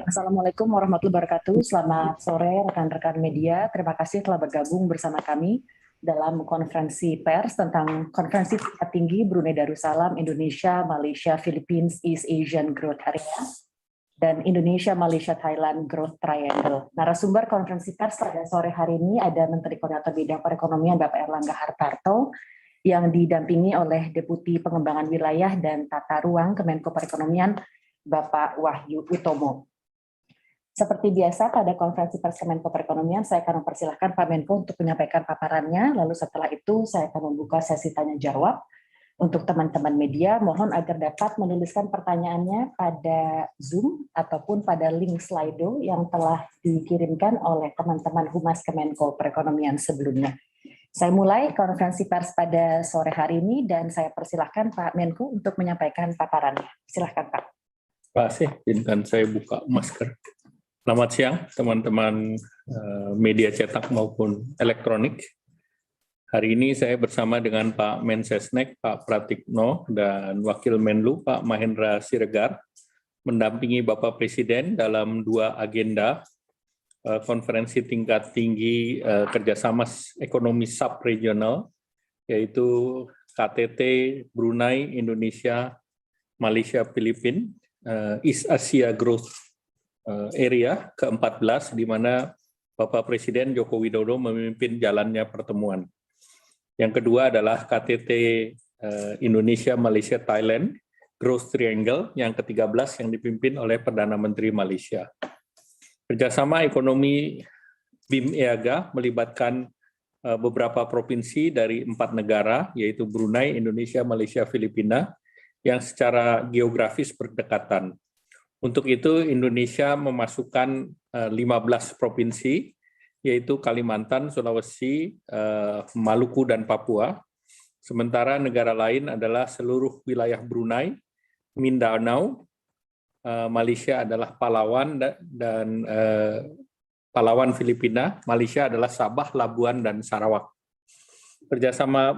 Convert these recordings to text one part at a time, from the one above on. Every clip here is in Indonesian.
Assalamualaikum warahmatullahi wabarakatuh. Selamat sore rekan-rekan media. Terima kasih telah bergabung bersama kami dalam konferensi pers tentang konferensi tingkat tinggi Brunei Darussalam, Indonesia, Malaysia, Philippines, East Asian Growth Area, dan Indonesia, Malaysia, Thailand Growth Triangle. Narasumber konferensi pers pada sore hari ini ada Menteri Koordinator Bidang Perekonomian Bapak Erlangga Hartarto, yang didampingi oleh Deputi Pengembangan Wilayah dan Tata Ruang Kemenko Perekonomian Bapak Wahyu Utomo. Seperti biasa pada konferensi pers Kemenko Perekonomian, saya akan mempersilahkan Pak Menko untuk menyampaikan paparannya, lalu setelah itu saya akan membuka sesi tanya jawab. Untuk teman-teman media, mohon agar dapat menuliskan pertanyaannya pada Zoom ataupun pada link Slido yang telah dikirimkan oleh teman-teman Humas Kemenko Perekonomian sebelumnya. Saya mulai konferensi pers pada sore hari ini dan saya persilahkan Pak Menko untuk menyampaikan paparannya. Silahkan Pak. Terima kasih, izinkan saya buka masker. Selamat siang teman-teman media cetak maupun elektronik. Hari ini saya bersama dengan Pak Mensesnek, Pak Pratikno, dan Wakil Menlu, Pak Mahendra Siregar, mendampingi Bapak Presiden dalam dua agenda konferensi tingkat tinggi kerjasama ekonomi subregional, yaitu KTT Brunei, Indonesia, Malaysia, Filipina, East Asia Growth Area ke-14, di mana Bapak Presiden Joko Widodo memimpin jalannya pertemuan. Yang kedua adalah KTT Indonesia, Malaysia, Thailand Growth Triangle yang ke-13 yang dipimpin oleh Perdana Menteri Malaysia. Kerjasama ekonomi BIM-EAGA melibatkan beberapa provinsi dari 4 negara, yaitu Brunei, Indonesia, Malaysia, Filipina, yang secara geografis berdekatan. Untuk itu Indonesia memasukkan 15 provinsi, yaitu Kalimantan, Sulawesi, Maluku, dan Papua. Sementara negara lain adalah seluruh wilayah Brunei, Mindanao, Malaysia adalah Palawan, dan Palawan Filipina, Malaysia adalah Sabah, Labuan, dan Sarawak. Kerjasama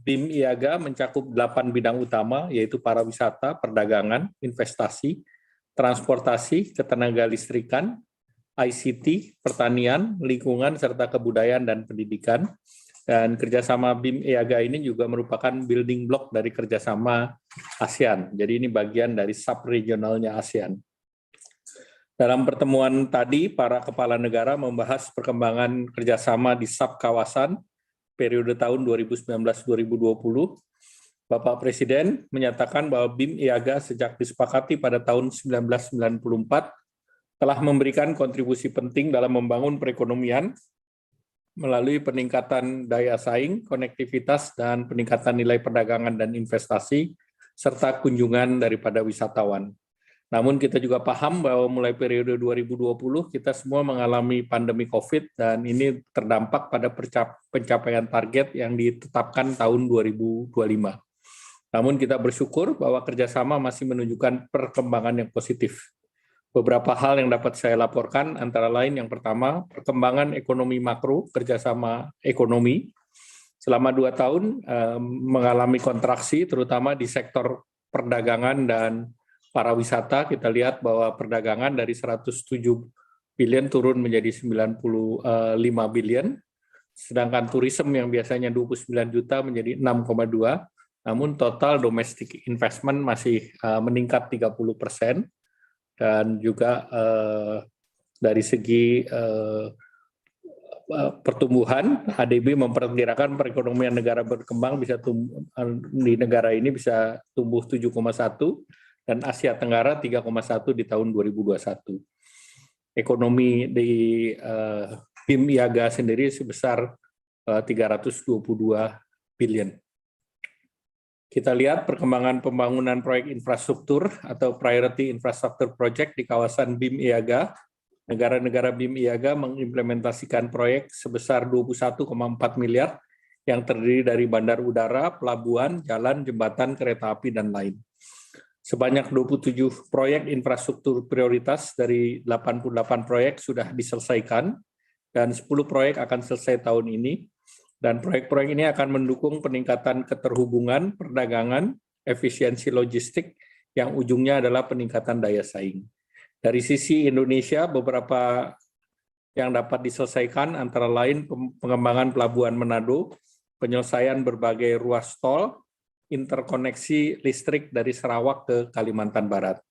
BIM-IAGA mencakup 8 bidang utama, yaitu pariwisata, perdagangan, investasi, transportasi, ketenagalistrikan, ICT, pertanian, lingkungan, serta kebudayaan dan pendidikan. Dan kerjasama BIM-EAGA ini juga merupakan building block dari kerjasama ASEAN. Jadi ini bagian dari sub-regionalnya ASEAN. Dalam pertemuan tadi, para kepala negara membahas perkembangan kerjasama di sub-kawasan periode tahun 2019-2020. Bapak Presiden menyatakan bahwa BIM-IAGA sejak disepakati pada tahun 1994 telah memberikan kontribusi penting dalam membangun perekonomian melalui peningkatan daya saing, konektivitas, dan peningkatan nilai perdagangan dan investasi, serta kunjungan daripada wisatawan. Namun kita juga paham bahwa mulai periode 2020 kita semua mengalami pandemi COVID dan ini terdampak pada pencapaian target yang ditetapkan tahun 2025. Namun kita bersyukur bahwa kerjasama masih menunjukkan perkembangan yang positif. Beberapa hal yang dapat saya laporkan antara lain yang pertama, perkembangan ekonomi makro, kerjasama ekonomi selama 2 tahun mengalami kontraksi terutama di sektor perdagangan dan pariwisata. Kita lihat bahwa perdagangan dari 107 billion turun menjadi 95 billion, sedangkan tourism yang biasanya 29 juta menjadi 6,2, namun total domestic investment masih meningkat 30%, dan juga dari segi pertumbuhan, ADB memperkirakan perekonomian negara berkembang bisa di negara ini bisa tumbuh 7,1 dan Asia Tenggara 3,1 di tahun 2021. Ekonomi di BIM-IAGA sendiri sebesar 322 billion. Kita lihat perkembangan pembangunan proyek infrastruktur atau Priority Infrastructure Project di kawasan BIM-IAGA. Negara-negara BIM-IAGA mengimplementasikan proyek sebesar 21,4 miliar yang terdiri dari bandar udara, pelabuhan, jalan, jembatan, kereta api, dan lain. Sebanyak 27 proyek infrastruktur prioritas dari 88 proyek sudah diselesaikan dan 10 proyek akan selesai tahun ini. Dan proyek-proyek ini akan mendukung peningkatan keterhubungan, perdagangan, efisiensi logistik, yang ujungnya adalah peningkatan daya saing. Dari sisi Indonesia, beberapa yang dapat diselesaikan antara lain pengembangan Pelabuhan Manado, penyelesaian berbagai ruas tol, interkoneksi listrik dari Sarawak ke Kalimantan Barat.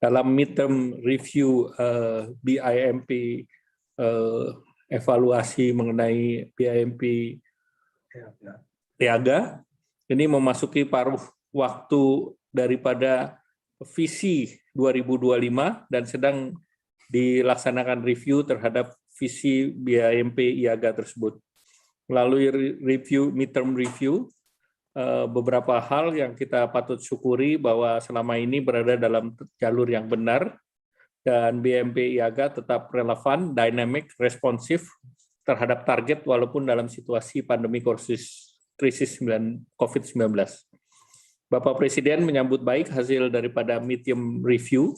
Dalam midterm review BIMP, evaluasi mengenai BIMP Niaga, ini memasuki paruh waktu daripada visi 2025 dan sedang dilaksanakan review terhadap visi BIMP Niaga tersebut. Melalui midterm review, beberapa hal yang kita patut syukuri bahwa selama ini berada dalam jalur yang benar dan BIMP Niaga tetap relevan, dynamic, responsif terhadap target walaupun dalam situasi pandemi krisis COVID-19. Bapak Presiden menyambut baik hasil daripada midterm review,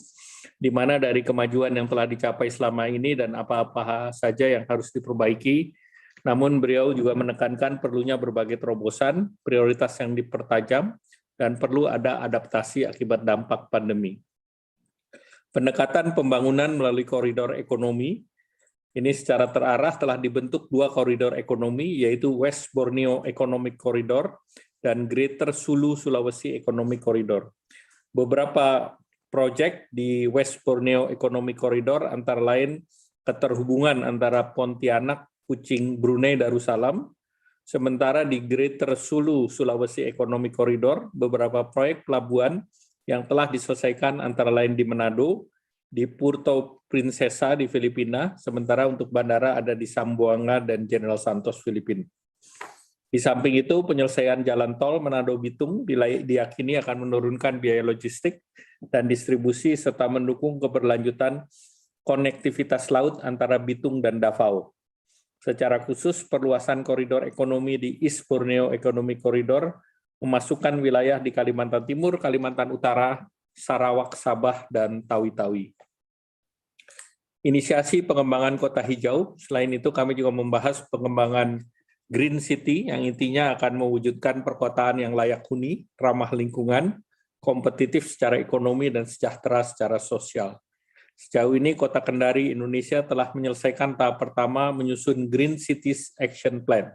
di mana dari kemajuan yang telah dicapai selama ini dan apa-apa saja yang harus diperbaiki. Namun beliau juga menekankan perlunya berbagai terobosan, prioritas yang dipertajam, dan perlu ada adaptasi akibat dampak pandemi. Pendekatan pembangunan melalui koridor ekonomi, ini secara terarah telah dibentuk 2 koridor ekonomi, yaitu West Borneo Economic Corridor dan Greater Sulu Sulawesi Economic Corridor. Beberapa proyek di West Borneo Economic Corridor antara lain keterhubungan antara Pontianak, Kuching, Brunei Darussalam. Sementara di Greater Sulu Sulawesi Economic Corridor, beberapa proyek pelabuhan yang telah diselesaikan antara lain di Manado, di Puerto Princesa di Filipina, sementara untuk bandara ada di Zamboanga dan General Santos, Filipina. Di samping itu, penyelesaian jalan tol Manado-Bitung diyakini akan menurunkan biaya logistik dan distribusi serta mendukung keberlanjutan konektivitas laut antara Bitung dan Davao. Secara khusus, perluasan koridor ekonomi di East Borneo Economic Corridor memasukkan wilayah di Kalimantan Timur, Kalimantan Utara, Sarawak, Sabah, dan Tawi-Tawi. Inisiasi pengembangan kota hijau, selain itu kami juga membahas pengembangan Green City yang intinya akan mewujudkan perkotaan yang layak huni, ramah lingkungan, kompetitif secara ekonomi, dan sejahtera secara sosial. Sejauh ini, Kota Kendari, Indonesia telah menyelesaikan tahap pertama menyusun Green Cities Action Plan.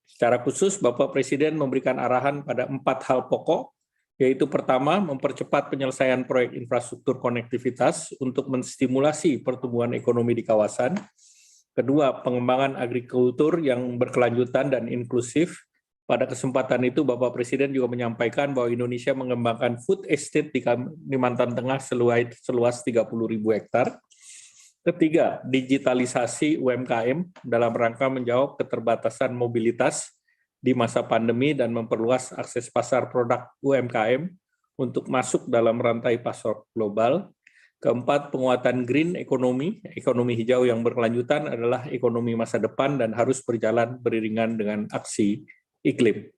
Secara khusus, Bapak Presiden memberikan arahan pada 4 hal pokok, yaitu pertama, mempercepat penyelesaian proyek infrastruktur konektivitas untuk menstimulasi pertumbuhan ekonomi di kawasan. Kedua, pengembangan agrikultur yang berkelanjutan dan inklusif. Pada kesempatan itu, Bapak Presiden juga menyampaikan bahwa Indonesia mengembangkan food estate di Kalimantan Tengah seluas 30.000 hektar. Ketiga, digitalisasi UMKM dalam rangka menjawab keterbatasan mobilitas di masa pandemi dan memperluas akses pasar produk UMKM untuk masuk dalam rantai pasar global. Keempat, penguatan green economy, ekonomi hijau yang berkelanjutan adalah ekonomi masa depan dan harus berjalan beriringan dengan aksi iklim.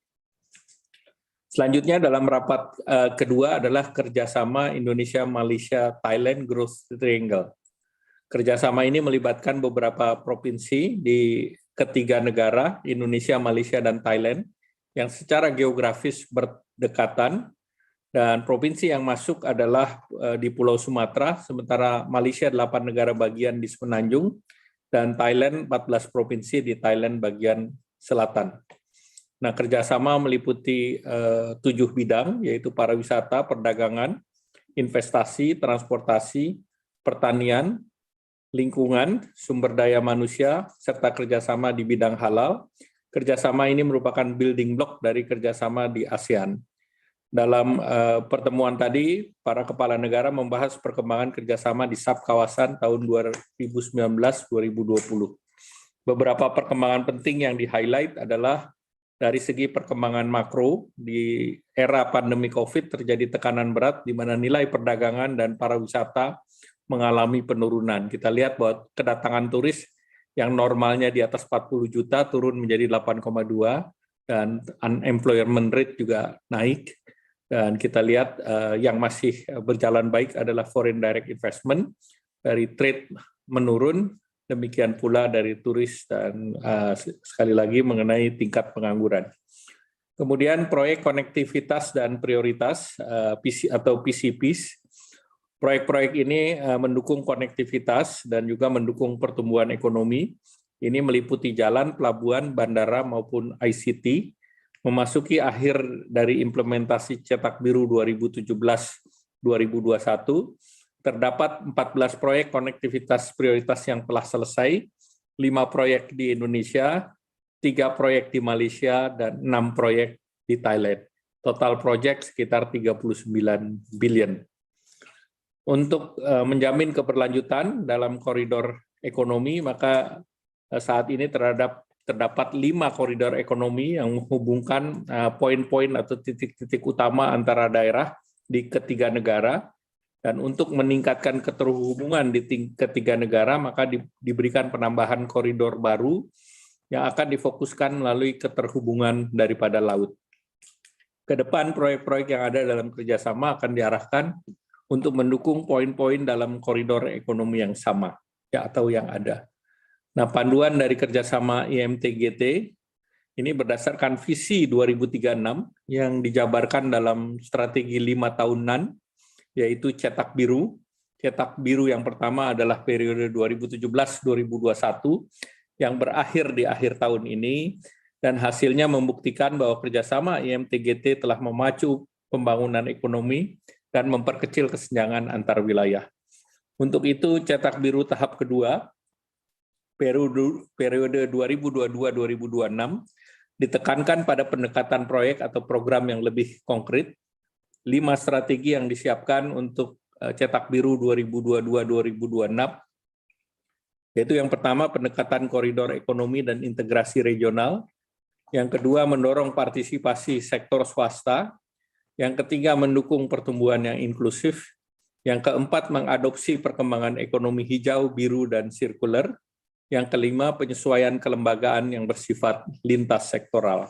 Selanjutnya dalam rapat kedua adalah kerjasama Indonesia, Malaysia, Thailand Growth Triangle. Kerjasama ini melibatkan beberapa provinsi di ketiga negara, Indonesia, Malaysia, dan Thailand, yang secara geografis berdekatan, dan provinsi yang masuk adalah di Pulau Sumatera, sementara Malaysia 8 negara bagian di Semenanjung, dan Thailand 14 provinsi di Thailand bagian selatan. Nah, kerjasama meliputi 7 bidang, yaitu pariwisata, perdagangan, investasi, transportasi, pertanian, lingkungan, sumber daya manusia, serta kerjasama di bidang halal. Kerjasama ini merupakan building block dari kerjasama di ASEAN. Dalam pertemuan tadi, para kepala negara membahas perkembangan kerjasama di sub-kawasan tahun 2019-2020. Beberapa perkembangan penting yang di-highlight adalah dari segi perkembangan makro, di era pandemi COVID terjadi tekanan berat di mana nilai perdagangan dan pariwisata mengalami penurunan. Kita lihat bahwa kedatangan turis yang normalnya di atas 40 juta turun menjadi 8,2 dan unemployment rate juga naik. Dan kita lihat yang masih berjalan baik adalah foreign direct investment, dari trade menurun, demikian pula dari turis dan sekali lagi mengenai tingkat pengangguran. Kemudian proyek konektivitas dan prioritas atau PCPs. Proyek-proyek ini mendukung konektivitas dan juga mendukung pertumbuhan ekonomi. Ini meliputi jalan, pelabuhan, bandara maupun ICT. Memasuki akhir dari implementasi Cetak Biru 2017-2021, terdapat 14 proyek konektivitas prioritas yang telah selesai, 5 proyek di Indonesia, 3 proyek di Malaysia, dan 6 proyek di Thailand. Total proyek sekitar 39 billion. Untuk menjamin keberlanjutan dalam koridor ekonomi, maka saat ini terdapat 5 koridor ekonomi yang menghubungkan poin-poin atau titik-titik utama antara daerah di ketiga negara. Dan untuk meningkatkan keterhubungan di ketiga negara, maka diberikan penambahan koridor baru yang akan difokuskan melalui keterhubungan daripada laut. Ke depan, proyek-proyek yang ada dalam kerjasama akan diarahkan untuk mendukung poin-poin dalam koridor ekonomi yang sama ya, atau yang ada. Nah, panduan dari kerjasama IMTGT ini berdasarkan visi 2036 yang dijabarkan dalam strategi 5 tahunan, yaitu Cetak Biru. Cetak Biru yang pertama adalah periode 2017-2021 yang berakhir di akhir tahun ini, dan hasilnya membuktikan bahwa kerjasama IMTGT telah memacu pembangunan ekonomi dan memperkecil kesenjangan antar wilayah. Untuk itu, Cetak Biru tahap kedua, periode 2022-2026, ditekankan pada pendekatan proyek atau program yang lebih konkret. 5 strategi yang disiapkan untuk Cetak Biru 2022-2026, yaitu yang pertama, pendekatan koridor ekonomi dan integrasi regional. Yang kedua, mendorong partisipasi sektor swasta. Yang ketiga, mendukung pertumbuhan yang inklusif. Yang keempat, mengadopsi perkembangan ekonomi hijau, biru, dan sirkuler. Yang kelima, penyesuaian kelembagaan yang bersifat lintas sektoral.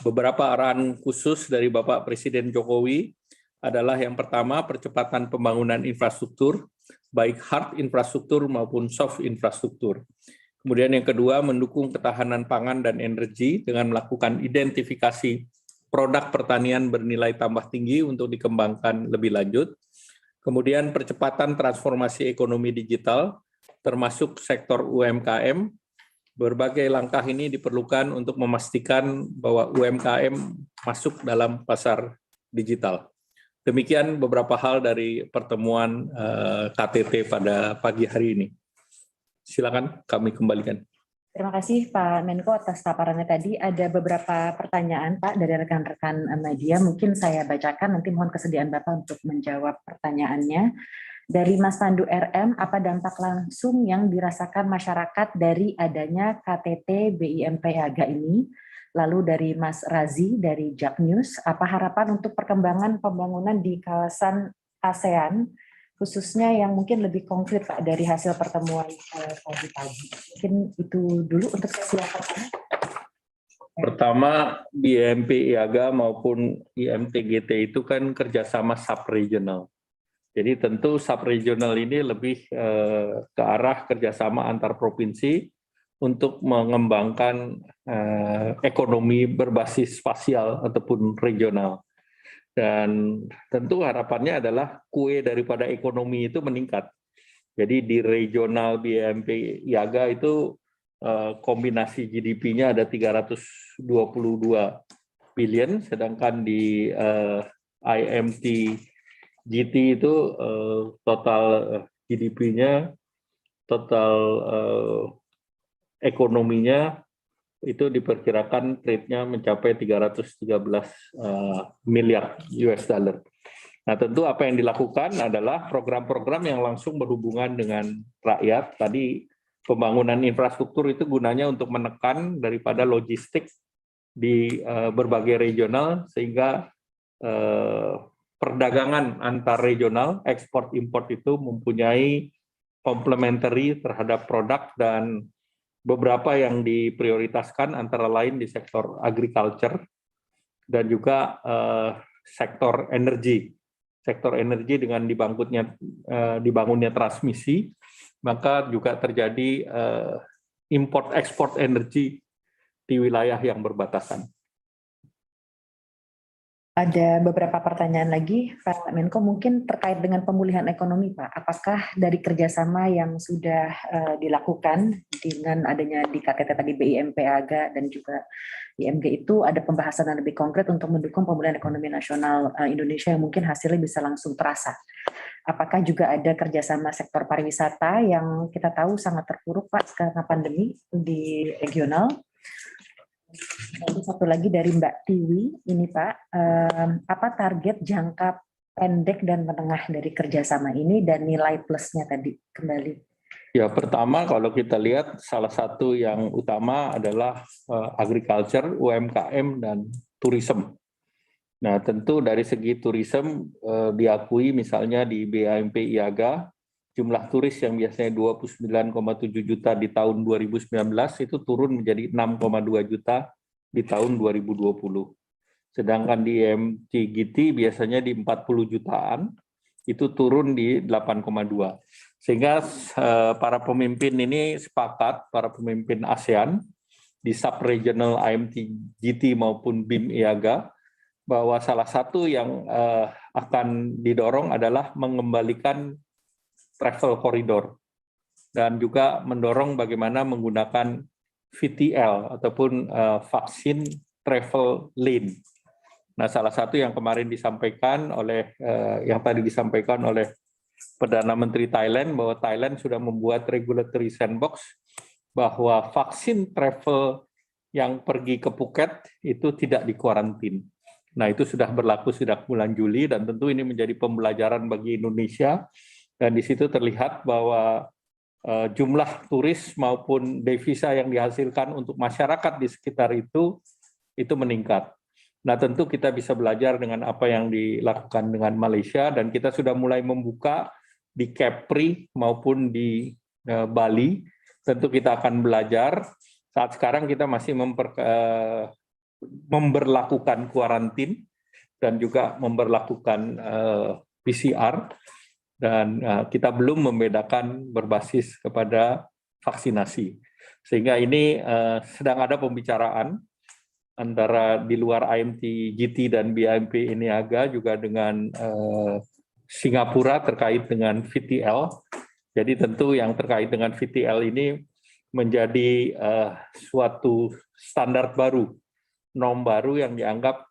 Beberapa arahan khusus dari Bapak Presiden Jokowi adalah yang pertama, percepatan pembangunan infrastruktur, baik hard infrastruktur maupun soft infrastruktur. Kemudian yang kedua, mendukung ketahanan pangan dan energi dengan melakukan identifikasi produk pertanian bernilai tambah tinggi untuk dikembangkan lebih lanjut. Kemudian percepatan transformasi ekonomi digital, termasuk sektor UMKM. Berbagai langkah ini diperlukan untuk memastikan bahwa UMKM masuk dalam pasar digital. Demikian beberapa hal dari pertemuan KTT pada pagi hari ini. Silakan kami kembalikan. Terima kasih Pak Menko atas paparannya tadi. Ada beberapa pertanyaan Pak dari rekan-rekan media. Mungkin saya bacakan, nanti mohon kesediaan Bapak untuk menjawab pertanyaannya. Dari Mas Pandu RM, apa dampak langsung yang dirasakan masyarakat dari adanya KTT BIMP Yaga ini? Lalu dari Mas Razi dari Jak News, apa harapan untuk perkembangan pembangunan di kawasan ASEAN, khususnya yang mungkin lebih konkret Pak dari hasil pertemuan pagi-pagi. Mungkin itu dulu untuk sesi yang pertama. Pertama, BIMP Yaga maupun IMTGT itu kan kerjasama subregional. Jadi tentu subregional ini lebih ke arah kerjasama antar provinsi untuk mengembangkan ekonomi berbasis spasial ataupun regional. Dan tentu harapannya adalah kue daripada ekonomi itu meningkat. Jadi di regional BIMP Yaga itu kombinasi GDP-nya ada 322 billion, sedangkan di IMT GT itu total GDP-nya, total ekonominya itu diperkirakan trade-nya mencapai 313 miliar US dollar. Nah, tentu apa yang dilakukan adalah program-program yang langsung berhubungan dengan rakyat. Tadi pembangunan infrastruktur itu gunanya untuk menekan daripada logistik di berbagai regional, sehingga perdagangan antar regional, ekspor impor itu mempunyai complementary terhadap produk, dan beberapa yang diprioritaskan antara lain di sektor agriculture dan juga sektor energi. Sektor energi dengan dibangunnya transmisi, maka juga terjadi import ekspor energi di wilayah yang berbatasan. Ada beberapa pertanyaan lagi, Pak Menko, mungkin terkait dengan pemulihan ekonomi, Pak. Apakah dari kerjasama yang sudah dilakukan dengan adanya di KTT tadi BIMP, AGA, dan juga IMG itu ada pembahasan yang lebih konkret untuk mendukung pemulihan ekonomi nasional Indonesia yang mungkin hasilnya bisa langsung terasa? Apakah juga ada kerjasama sektor pariwisata yang kita tahu sangat terpuruk, Pak, karena pandemi di regional? Lalu satu lagi dari Mbak Tiwi, ini Pak, apa target jangka pendek dan menengah dari kerjasama ini dan nilai plusnya tadi kembali? Ya, pertama kalau kita lihat salah satu yang utama adalah agriculture, UMKM, dan tourism. Nah, tentu dari segi tourism diakui misalnya di BIMP IAGA, jumlah turis yang biasanya 29,7 juta di tahun 2019 itu turun menjadi 6,2 juta di tahun 2020. Sedangkan di MCGT biasanya di 40 jutaan, itu turun di 8,2. Sehingga para pemimpin ini sepakat, para pemimpin ASEAN, di sub-regional IMTGT maupun BIM IAGA, bahwa salah satu yang akan didorong adalah mengembalikan travel corridor dan juga mendorong bagaimana menggunakan VTL ataupun vaksin travel lane. Nah, salah satu yang kemarin disampaikan oleh yang tadi disampaikan oleh Perdana Menteri Thailand bahwa Thailand sudah membuat regulatory sandbox bahwa vaksin travel yang pergi ke Phuket itu tidak dikuarantin. Nah, itu sudah berlaku sejak bulan Juli dan tentu ini menjadi pembelajaran bagi Indonesia dan di situ terlihat bahwa jumlah turis maupun devisa yang dihasilkan untuk masyarakat di sekitar itu meningkat. Nah, tentu kita bisa belajar dengan apa yang dilakukan dengan Malaysia dan kita sudah mulai membuka di Kepri maupun di Bali. Tentu kita akan belajar. Saat sekarang kita masih memberlakukan kuarantin dan juga memberlakukan PCR. Dan kita belum membedakan berbasis kepada vaksinasi. Sehingga ini sedang ada pembicaraan antara di luar IMTGT dan BIMP INIAGA juga dengan Singapura terkait dengan VTL. Jadi tentu yang terkait dengan VTL ini menjadi suatu standar baru, norm baru yang dianggap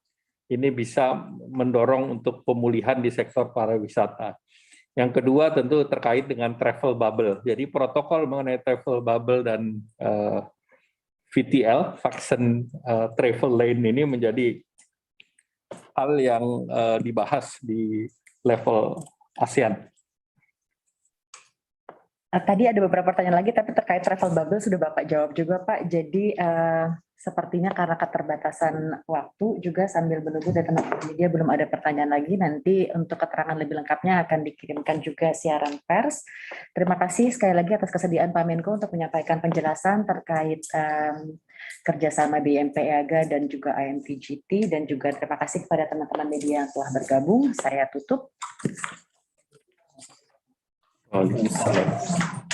ini bisa mendorong untuk pemulihan di sektor pariwisata. Yang kedua tentu terkait dengan travel bubble. Jadi protokol mengenai travel bubble dan VTL, vaksin travel lane ini menjadi hal yang dibahas di level ASEAN. Tadi ada beberapa pertanyaan lagi, tapi terkait travel bubble sudah Bapak jawab juga, Pak. Jadi sepertinya karena keterbatasan waktu juga sambil menunggu dari teman-teman media belum ada pertanyaan lagi. Nanti untuk keterangan lebih lengkapnya akan dikirimkan juga siaran pers. Terima kasih sekali lagi atas kesediaan Pak Menko untuk menyampaikan penjelasan terkait kerjasama BIMP IAGA dan juga IMTGT, dan juga terima kasih kepada teman-teman media yang telah bergabung. Saya tutup. Waalaikumsalam.